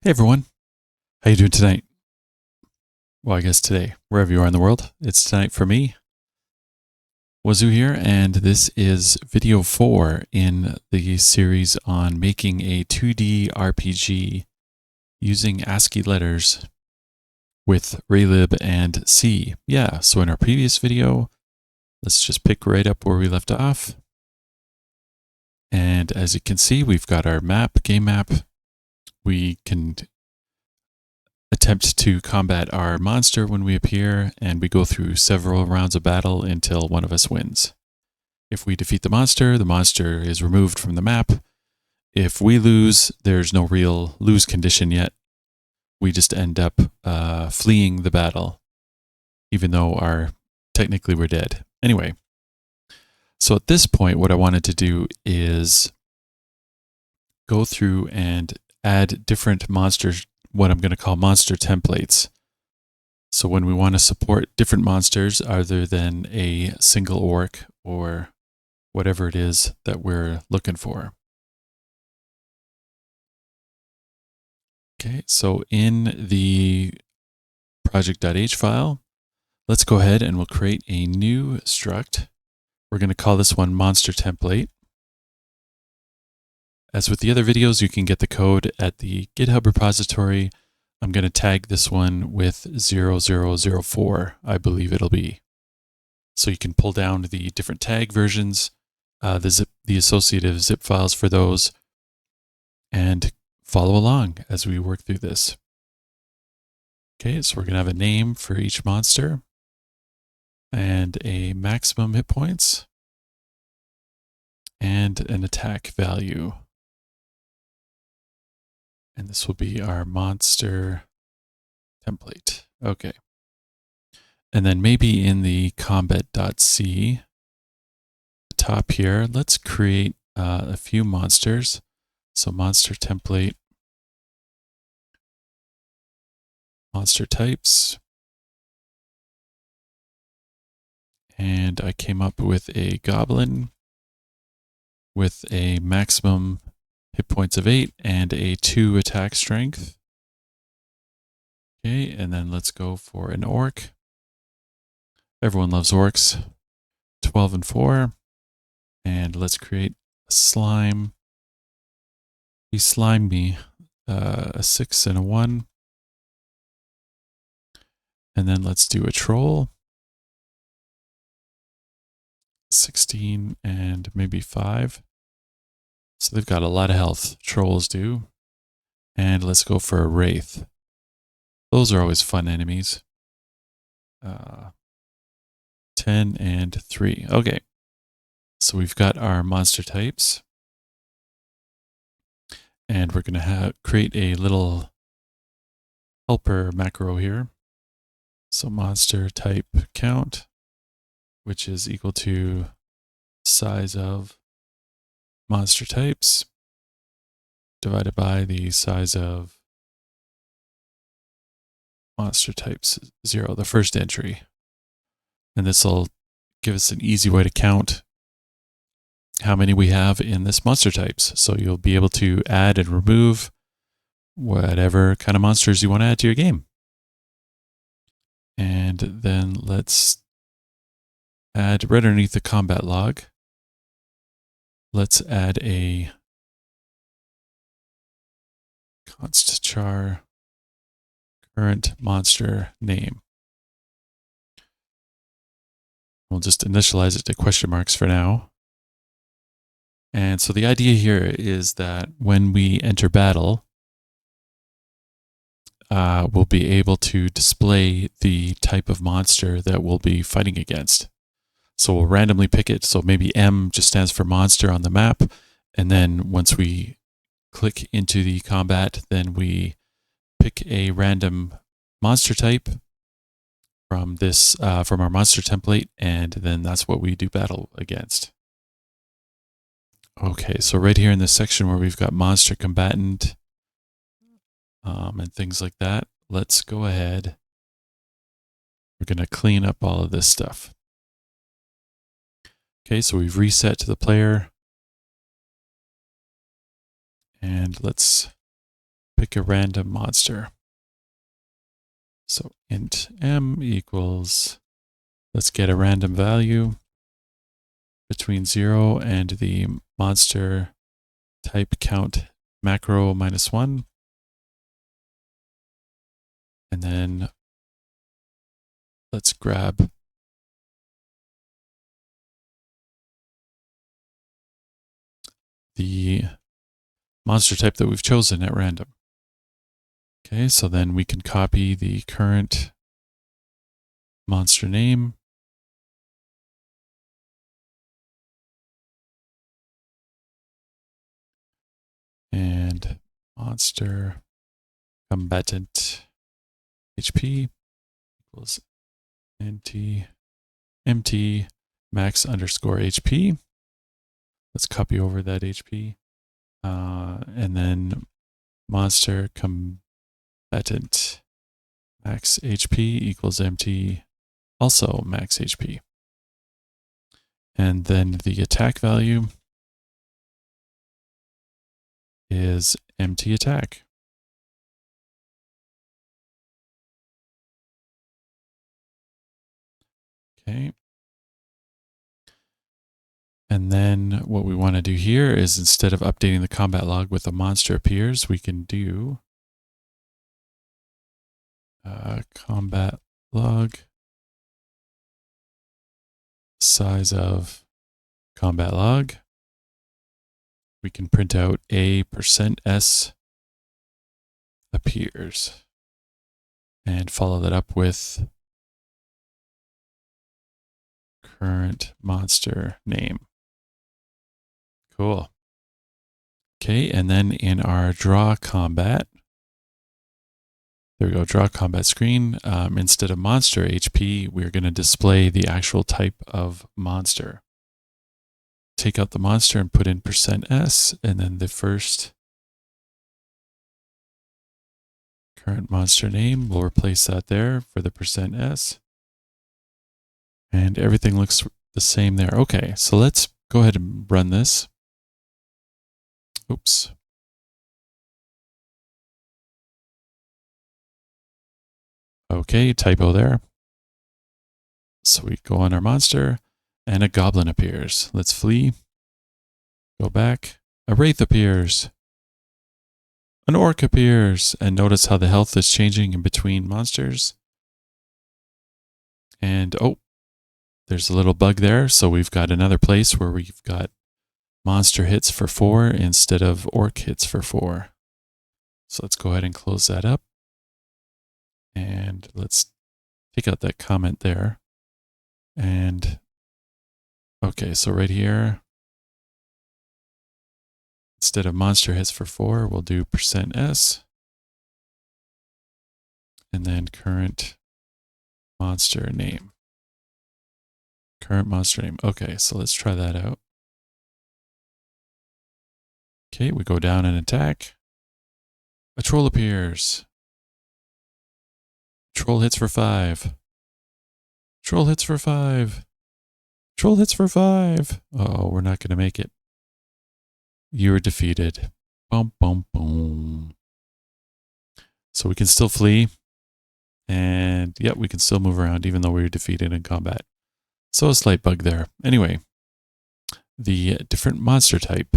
Hey everyone, how you doing tonight? Well, I guess today, wherever you are in the world, it's tonight for me, Wazoo here, and this is video 4 in the series on making a 2D RPG using ASCII letters with Raylib and C. Yeah, so in our previous video, let's just pick right up where we left off. And as you can see, we've got our map, game map. We can attempt to combat our monster when we appear, and we go through several rounds of battle until one of us wins. If we defeat the monster is removed from the map. If we lose, there's no real lose condition yet. We just end up fleeing the battle, even though technically we're dead. Anyway, so at this point, what I wanted to do is go through and add different monsters, what I'm going to call monster templates. So when we want to support different monsters other than a single orc or whatever it is that we're looking for. Okay, so in the project.h file, let's go ahead and we'll create a new struct. We're going to call this one monster template. As with the other videos, you can get the code at the GitHub repository. I'm going to tag this one with 0004, I believe it'll be. So you can pull down the different tag versions, the associative zip files for those, and follow along as we work through this. Okay, so we're going to have a name for each monster and a maximum hit points and an attack value. And this will be our monster template. Okay. And then maybe in the combat.c, the top here, let's create a few monsters. So monster template, monster types. And I came up with a goblin with a maximum hit points of 8 and a 2 attack strength. Okay, and then let's go for an orc. Everyone loves orcs. 12 and 4. And let's create a slime. He slimed me. A 6 and a 1. And then let's do a troll. 16 and maybe 5. So they've got a lot of health. Trolls do. And let's go for a wraith. Those are always fun enemies. 10 and 3. Okay. So we've got our monster types. And we're going to create a little helper macro here. So monster type count, which is equal to size of monster types divided by the size of monster types 0, the first entry. And this will give us an easy way to count how many we have in this monster types. So you'll be able to add and remove whatever kind of monsters you want to add to your game. And then let's add right underneath the combat log. Let's add a const char current monster name. We'll just initialize it to question marks for now. And so the idea here is that when we enter battle, we'll be able to display the type of monster that we'll be fighting against. So we'll randomly pick it. So maybe M just stands for monster on the map. And then once we click into the combat, then we pick a random monster type from this from our monster template, and then that's what we do battle against. Okay, so right here in this section where we've got monster combatant and things like that, let's go ahead. We're going to clean up all of this stuff. Okay, so we've reset to the player. And let's pick a random monster. So int m equals, let's get a random value between 0 and the monster type count macro -1. And then let's grab the monster type that we've chosen at random. Okay, so then we can copy the current monster name. And monster combatant HP equals empty max underscore HP. Let's copy over that HP. And then monster combatant max HP equals empty, also max HP. And then the attack value is empty attack. Okay. And then what we want to do here is, instead of updating the combat log with a monster appears, we can do combat log size of combat log. We can print out a %s appears and follow that up with current monster name. Cool. Okay, and then in our draw combat, there we go, draw combat screen. Instead of monster HP, we're going to display the actual type of monster. Take out the monster and put in %s, and then the first current monster name, we'll replace that there for the %s. And everything looks the same there. Okay, so let's go ahead and run this. Oops. Okay, typo there. So we go on our monster, and a goblin appears. Let's flee. Go back. A wraith appears. An orc appears. And notice how the health is changing in between monsters. And oh, there's a little bug there. So we've got another place where we've got monster hits for 4 instead of orc hits for 4. So let's go ahead and close that up. And let's take out that comment there. And okay, so right here, instead of monster hits for 4, we'll do %s. And then current monster name. Current monster name. Okay, so let's try that out. Okay, we go down and attack. A troll appears. Troll hits for 5. Troll hits for 5. Troll hits for 5. Uh-oh, we're not going to make it. You are defeated. Boom, boom, boom. So we can still flee. And yep, we can still move around even though we were defeated in combat. So a slight bug there. Anyway, the different monster type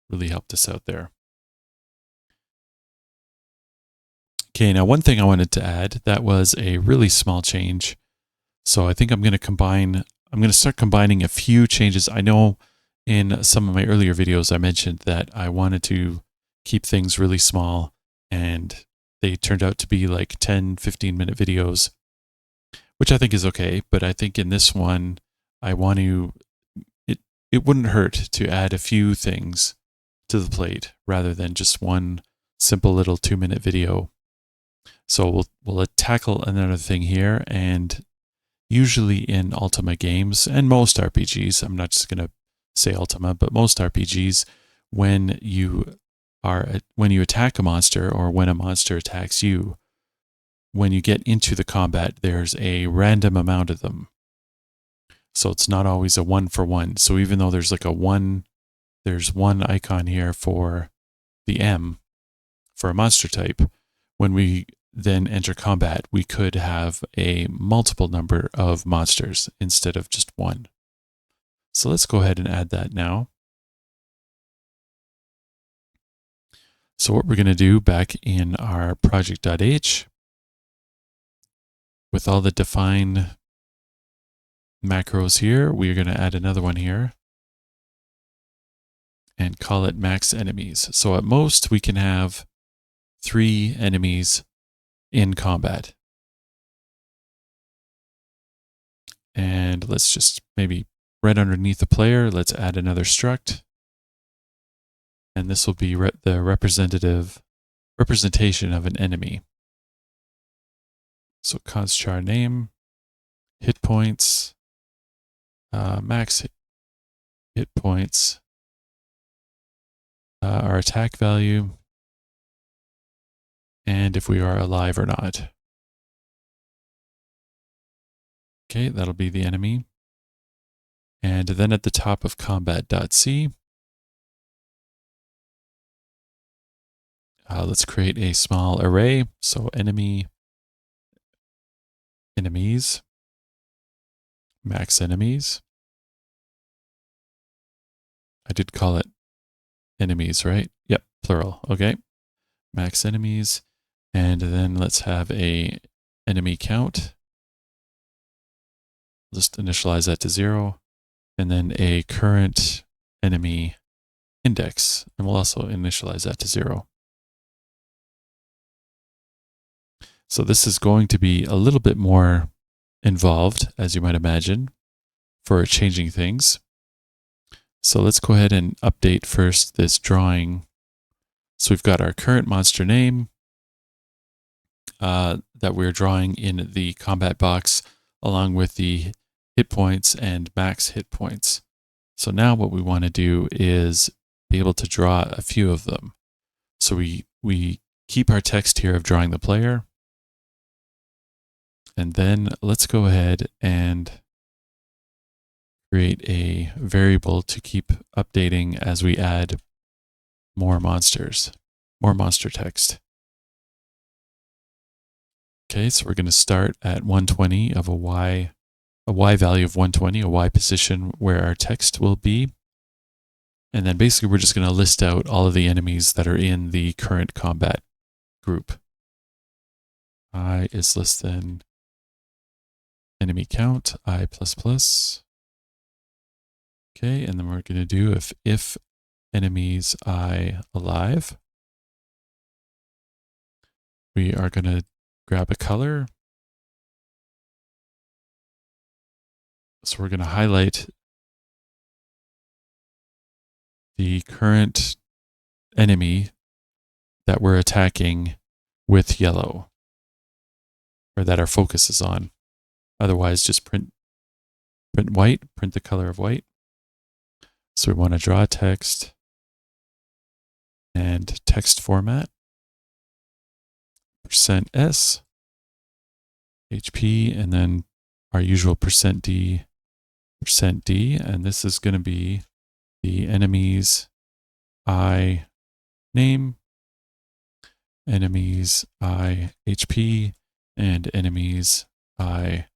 really helped us out there. Okay, now one thing I wanted to add, that was a really small change. So I think I'm going to start combining a few changes. I know in some of my earlier videos I mentioned that I wanted to keep things really small, and they turned out to be like 10, 15-minute videos, which I think is okay. But I think in this one, I want to, it wouldn't hurt to add a few things to the plate rather than just one simple little 2-minute video. So we'll tackle another thing here, and usually in Ultima games and most RPGs, I'm not just going to say Ultima, but most RPGs, when you attack a monster or when a monster attacks you, when you get into the combat, there's a random amount of them. So it's not always a 1-for-1. So even though there's like there's one icon here for the M for a monster type, when we then enter combat, we could have a multiple number of monsters instead of just one. So let's go ahead and add that now. So what we're going to do back in our project.h, with all the define macros here, we're going to add another one here and call it max enemies. So at most we can have 3 enemies in combat. And let's just maybe right underneath the player, let's add another struct. And this will be the representation of an enemy. So const char name, hit points, max hit points, our attack value, and if we are alive or not. Okay, that'll be the enemy. And then at the top of combat.c, let's create a small array. So enemies, max enemies. I did call it enemies, right? Yep, plural. Okay. Max enemies. And then let's have a enemy count. Just initialize that to 0. And then a current enemy index. And we'll also initialize that to 0. So this is going to be a little bit more involved, as you might imagine, for changing things. So let's go ahead and update first this drawing. So we've got our current monster name that we're drawing in the combat box, along with the hit points and max hit points. So now what we want to do is be able to draw a few of them. So we keep our text here of drawing the player. And then let's go ahead and create a variable to keep updating as we add more monsters, more monster text. Okay, so we're going to start at 120 of a y value of 120, a y position where our text will be. And then basically we're just going to list out all of the enemies that are in the current combat group. I is less than enemy count, I++. Okay, and then we're going to do if enemies I alive, we are going to grab a color. So we're going to highlight the current enemy that we're attacking with yellow, or that our focus is on. Otherwise, just print white, print the color of white. So we want to draw text and text format, %s, HP, and then our usual %d, %d, and this is going to be the enemies I name, enemies I HP, and enemies I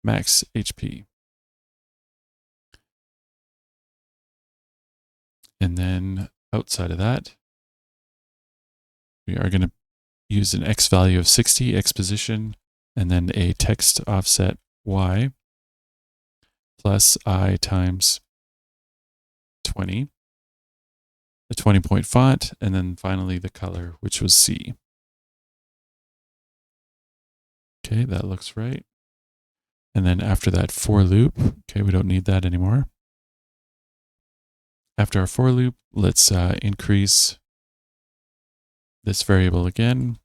max HP. And then outside of that, we are going to use an X value of 60, X position, and then a text offset Y plus I times 20, the 20-point font, and then finally the color, which was C. Okay, that looks right. And then after that for loop, okay, we don't need that anymore. After our for loop, let's increase this variable again.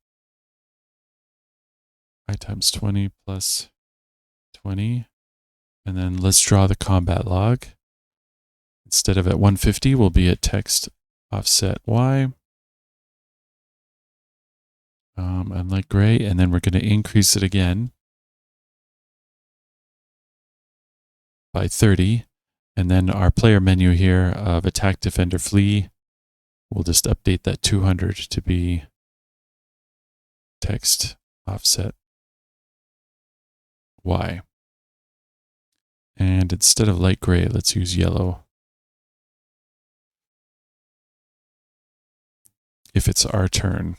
I times 20 plus 20. And then let's draw the combat log. Instead of at 150, we'll be at text offset Y. Unlike gray, and then we're going to increase it again by 30. And then our player menu here of attack, defender, flee, we'll just update that 200 to be text offset Y. And instead of light gray, let's use yellow. If it's our turn.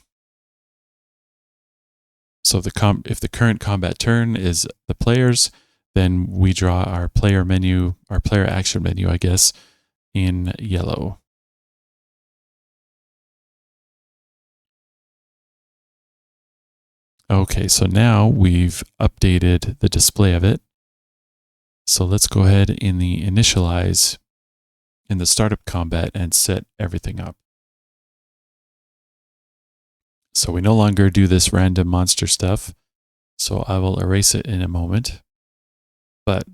So if the current combat turn is the player's, then we draw our player menu, our player action menu, I guess, in yellow. Okay, so now we've updated the display of it. So let's go ahead in the initialize in the startup combat and set everything up. So we no longer do this random monster stuff. So I will erase it in a moment. But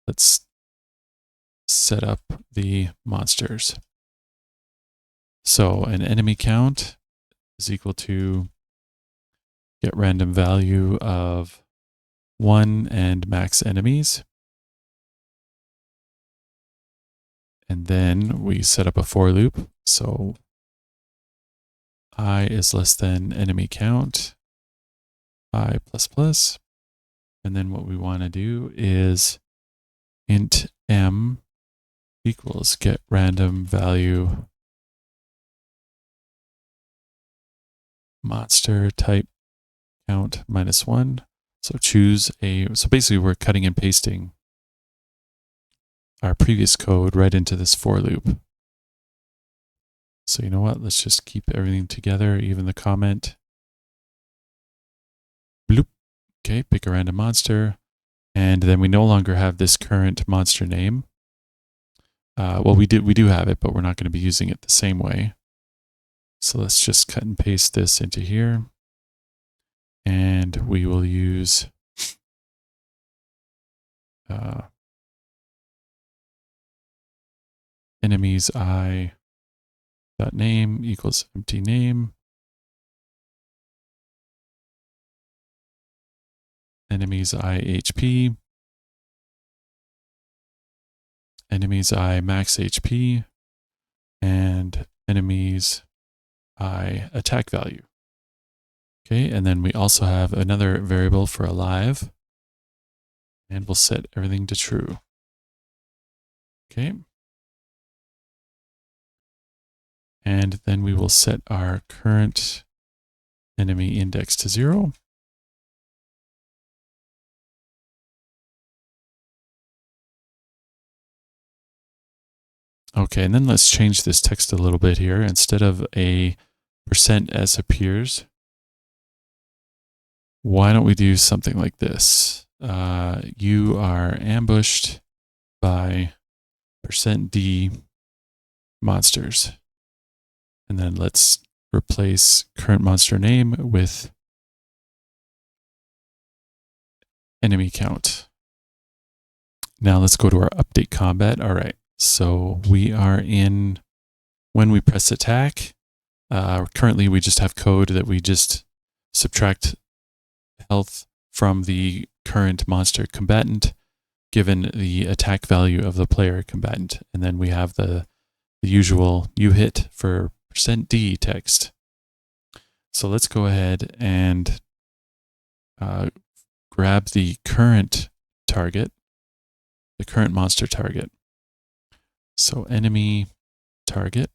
let's set up the monsters. So an enemy count is equal to get random value of 1 and max enemies. And then we set up a for loop. So I is less than enemy count, I plus plus. And then what we want to do is int m equals get random value monster type count -1. So choose so basically we're cutting and pasting our previous code right into this for loop. So you know what, let's just keep everything together, even the comment. Bloop. Okay, pick a random monster. And then we no longer have this current monster name. Well, we do have it, but we're not going to be using it the same way. So let's just cut and paste this into here. And we will use enemies I dot name equals empty name. Enemies I HP. Enemies I max HP. And enemies I attack value. Okay, and then we also have another variable for alive. And we'll set everything to true. Okay. And then we will set our current enemy index to 0. Okay, and then let's change this text a little bit here. Instead of a %s appears, why don't we do something like this? You are ambushed by %d monsters. And then let's replace current monster name with enemy count. Now let's go to our update combat. All right, so we are in, when we press attack, currently we just have code that we just subtract health from the current monster combatant given the attack value of the player combatant. And then we have the usual you hit for %d text. So let's go ahead and grab the current target, the current monster target. So enemy target.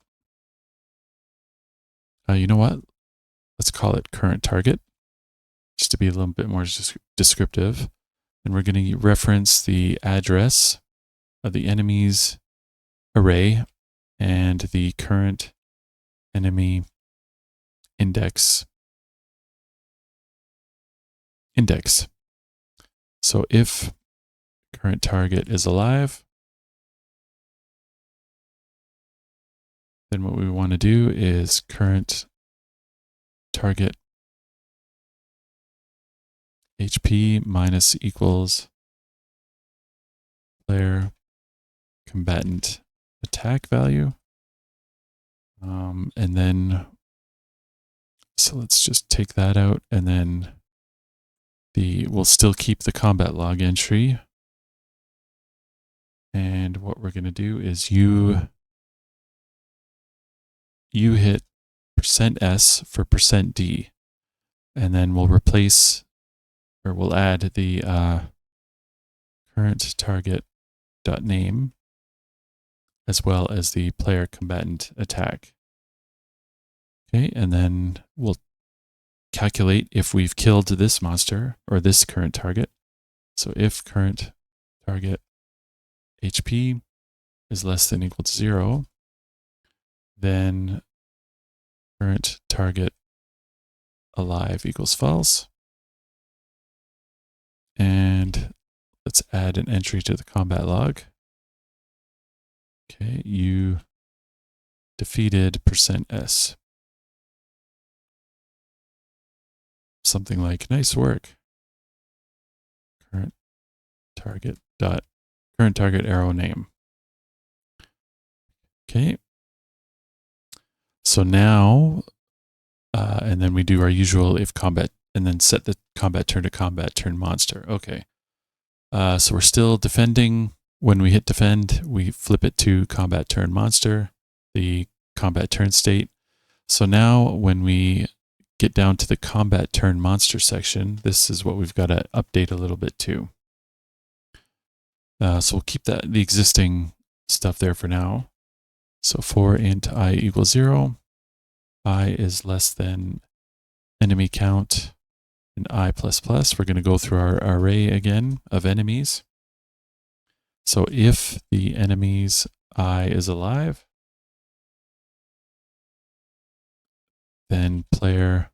You know what? Let's call it current target, just to be a little bit more descriptive. And we're going to reference the address of the enemy's array and the current enemy index. So if current target is alive, then what we want to do is current target HP minus equals player combatant attack value. And then, so let's just take that out, and then we'll still keep the combat log entry. And what we're going to do is you hit %s for %d. And then we'll replace, or we'll add the current target dot name as well as the player combatant attack. Okay, and then we'll calculate if we've killed this monster or this current target. So if current target HP is less than or equal to 0, then current target alive equals false. And let's add an entry to the combat log. Okay, you defeated %s. Something like, nice work. Current target arrow name. Okay. So now, and then we do our usual if combat, and then set the combat turn to combat turn monster. Okay. So we're still defending. When we hit defend, we flip it to combat turn monster, the combat turn state. So now when we get down to the combat turn monster section, this is what we've got to update a little bit too. So we'll keep the existing stuff there for now. So for int I equals 0, I is less than enemy count and I++. We're going to go through our array again of enemies. So if the enemy's I is alive, then player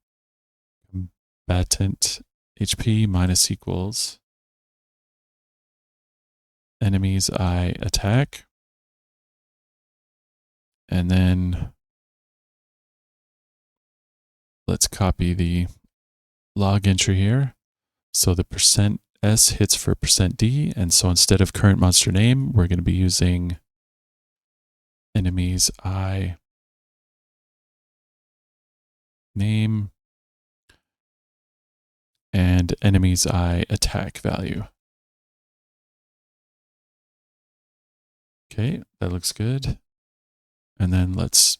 combatant HP minus equals enemy's I attack. And then let's copy the log entry here. So the %s hits for %d. And so instead of current monster name, we're going to be using enemy's I name and enemy's I attack value. Okay, that looks good. And then let's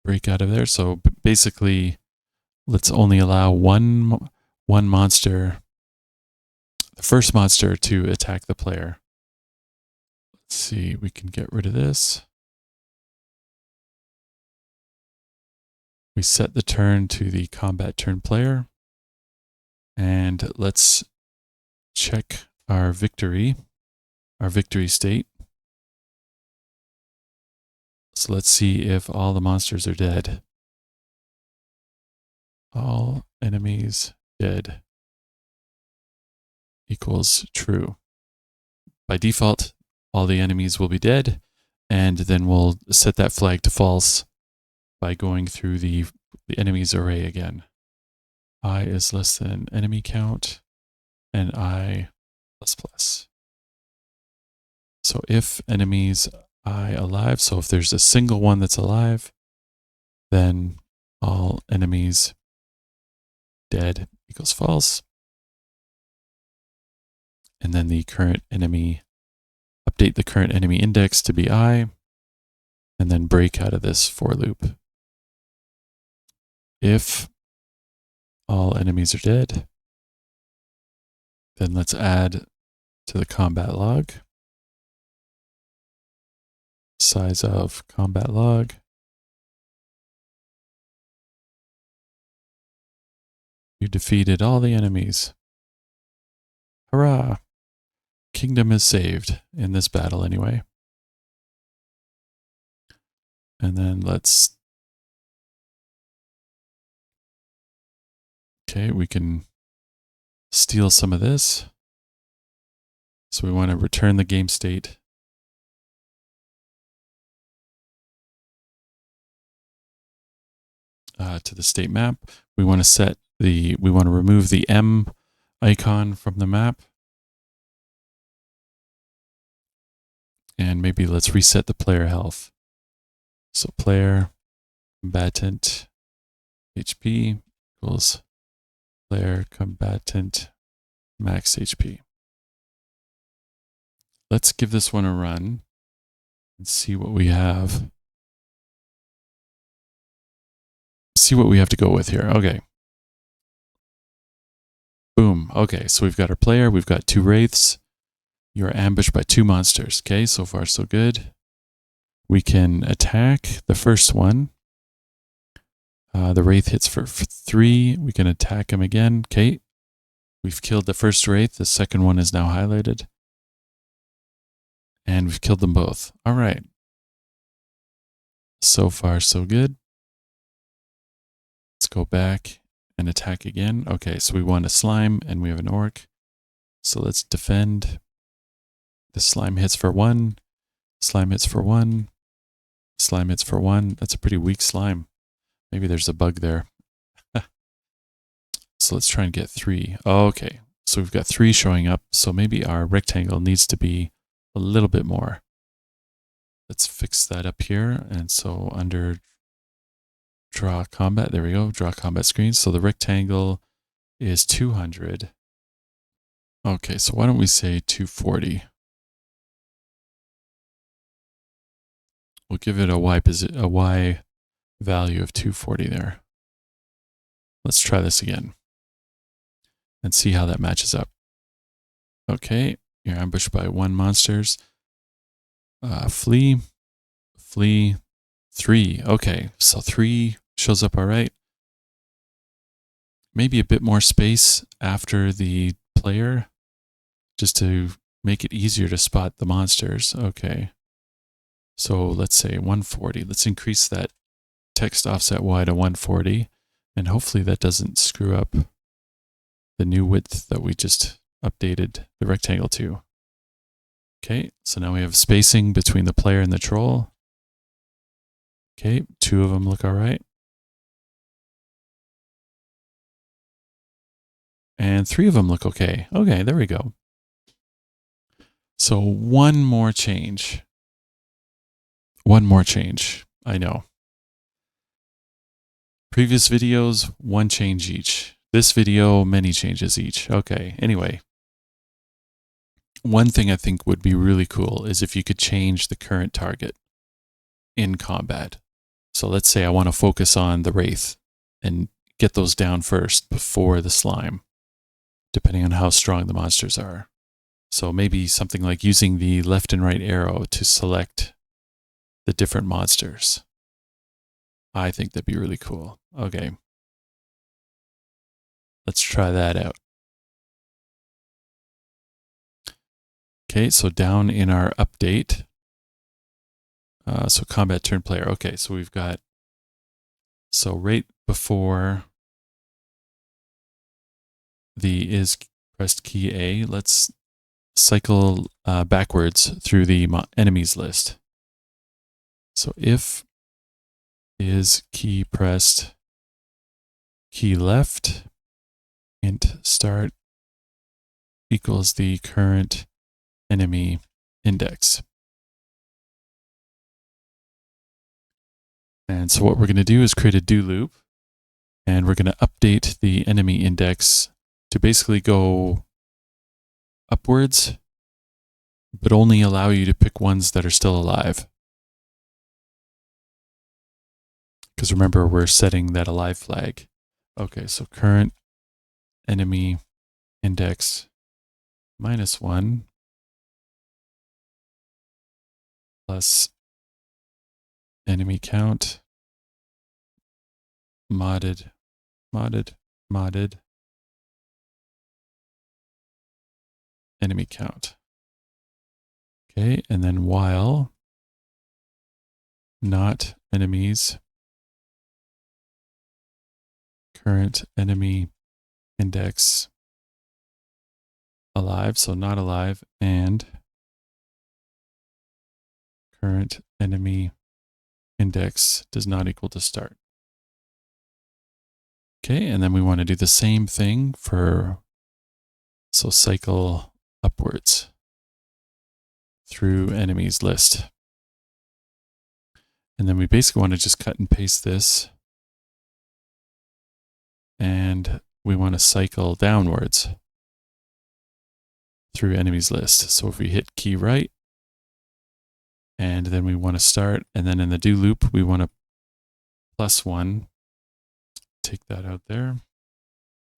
break out of there. So basically, let's only allow one monster, the first monster, to attack the player. Let's see, we can get rid of this. We set the turn to the combat turn player. And let's check our victory state. So let's see if all the monsters are dead. All enemies dead equals true. By default, all the enemies will be dead, and then we'll set that flag to false by going through the enemies array again. I is less than enemy count, and I++. So if enemies I alive, so if there's a single one that's alive, then all enemies dead equals false. And then the current enemy, update the current enemy index to be I, and then break out of this for loop. If all enemies are dead, then let's add to the combat log. Size of combat log. You defeated all the enemies. Hurrah! Kingdom is saved in this battle anyway. And then let's... Okay, we can steal some of this. So we want to return the game state. To the state map. We want to remove the M icon from the map. And maybe let's reset the player health. So player combatant HP equals player combatant max HP. Let's give this one a run and see what we have. see what we have to go with here. Okay. Boom. Okay, so we've got our player. We've got 2 wraiths. You're ambushed by 2 monsters. Okay, so far so good. We can attack the first one. The wraith hits for 3. We can attack him again. Okay. We've killed the first wraith. The second one is now highlighted. And we've killed them both. All right. So far so good. Let's go back and attack again. Okay, so we want a slime and we have an orc. So let's defend. The slime hits for 1. Slime hits for 1. Slime hits for 1. That's a pretty weak slime. Maybe there's a bug there. So let's try and get 3. Okay, so we've got 3 showing up. So maybe our rectangle needs to be a little bit more. Let's fix that up here. And so under draw combat, there we go, draw combat screen. So the rectangle is 200. Okay, so why don't we say 240? We'll give it a Y value of 240 there. Let's try this again and see how that matches up. Okay, you're ambushed by 1 monsters. Flee, 3. Okay, so 3 shows up all right. Maybe a bit more space after the player just to make it easier to spot the monsters. Okay. So let's say 140. Let's increase that text offset Y to 140. And hopefully that doesn't screw up the new width that we just updated the rectangle to. Okay, so now we have spacing between the player and the troll. Okay, 2 of them look all right. And 3 of them look okay. Okay, there we go. So one more change. I know. Previous videos, 1 change each. This video, many changes each. Okay, anyway. One thing I think would be really cool is if you could change the current target in combat. So let's say I want to focus on the wraith and get those down first before the slime, depending on how strong the monsters are. So maybe something like using the left and right arrow to select the different monsters. I think that'd be really cool. Okay. Let's try that out. Okay, so down in our update, so combat turn player. Okay, so we've got, so right before the is pressed key A, let's cycle backwards through the enemies list. So if is key pressed key left, int start equals the current enemy index. And so what we're going to do is create a do loop, and we're going to update the enemy index to basically go upwards, but only allow you to pick ones that are still alive. Because remember, we're setting that alive flag. Okay, so current enemy index -1 plus enemy count modded enemy count. Okay, and then while not enemies current enemy index alive, so not alive, and current enemy index does not equal to start. Okay, and then we want to do the same thing for, so cycle upwards through enemies list. And then we basically want to just cut and paste this, and we want to cycle downwards through enemies list. So if we hit key right, and then we want to start, and then in the do loop, we want to +1 take that out there.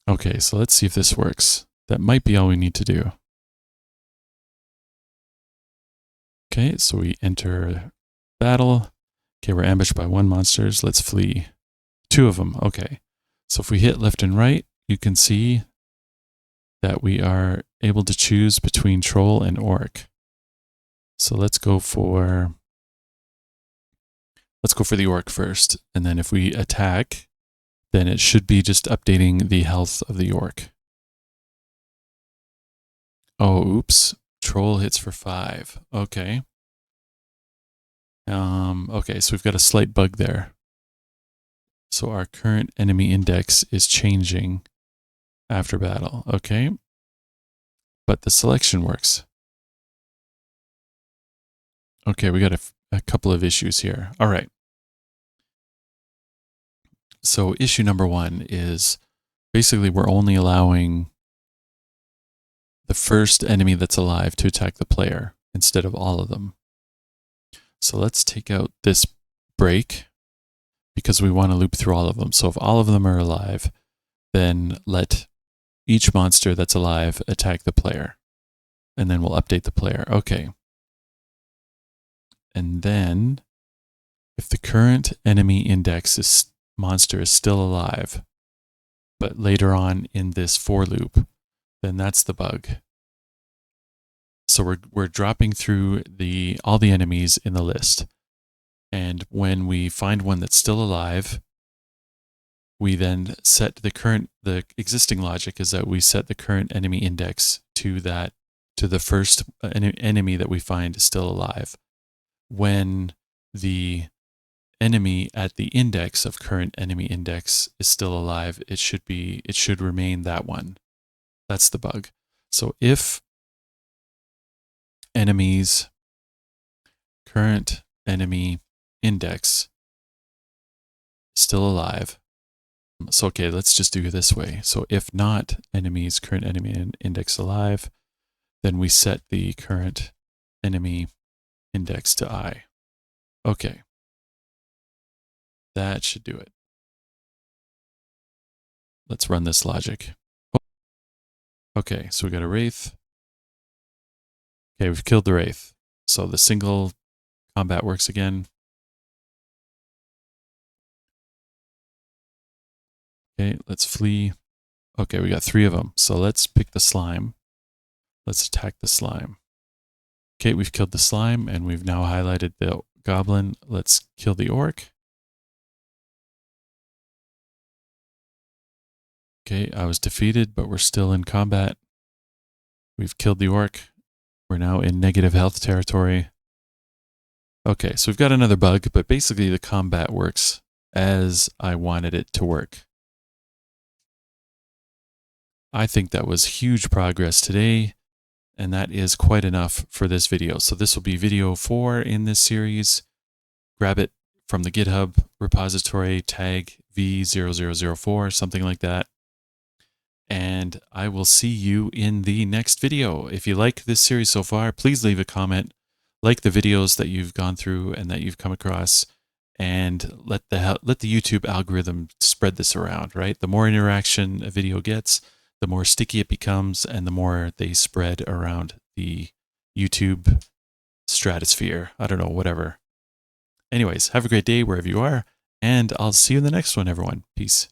Okay, so let's see if this works. That might be all we need to do. Okay, so we enter battle. Okay, we're ambushed by 1 monsters. Let's flee. 2 of them. Okay. So if we hit left and right, you can see that we are able to choose between troll and orc. So let's go for the orc first. And then if we attack, then it should be just updating the health of the orc. Oh, oops. Troll hits for 5. Okay. Okay, so we've got a slight bug there. So our current enemy index is changing after battle. Okay. But the selection works. Okay, we got a couple of issues here. All right. So issue number 1 is basically we're only allowing the first enemy that's alive to attack the player instead of all of them. So let's take out this break because we want to loop through all of them. So if all of them are alive, then let each monster that's alive attack the player. And then we'll update the player. Okay. And then if the current enemy index monster is still alive, but later on in this for loop, then that's the bug. So we're dropping through all the enemies in the list. And when we find one that's still alive, we then set the existing logic is that we set the current enemy index to the first enemy that we find is still alive. When the enemy at the index of current enemy index is still alive, it should remain that one. That's the bug. So if enemy's current enemy index still alive. So okay, let's just do it this way. So if not enemy's current enemy index alive, then we set the current enemy index to I. Okay. That should do it. Let's run this logic. Okay, so we got a wraith. Okay, we've killed the wraith. So the single combat works again. Okay, let's flee. Okay, we got 3 of them. So let's pick the slime. Let's attack the slime. Okay, we've killed the slime and we've now highlighted the goblin. Let's kill the orc. Okay, I was defeated, but we're still in combat. We've killed the orc. We're now in negative health territory. Okay, so we've got another bug, but basically the combat works as I wanted it to work. I think that was huge progress today, and that is quite enough for this video. So this will be video 4 in this series. Grab it from the GitHub repository, tag V0004, something like that. And I will see you in the next video. If you like this series so far, please leave a comment, like the videos that you've gone through and that you've come across, and let the YouTube algorithm spread this around, right? The more interaction a video gets, the more sticky it becomes, and the more they spread around the YouTube stratosphere. I don't know, whatever. Anyways, have a great day wherever you are, and I'll see you in the next one, everyone. Peace.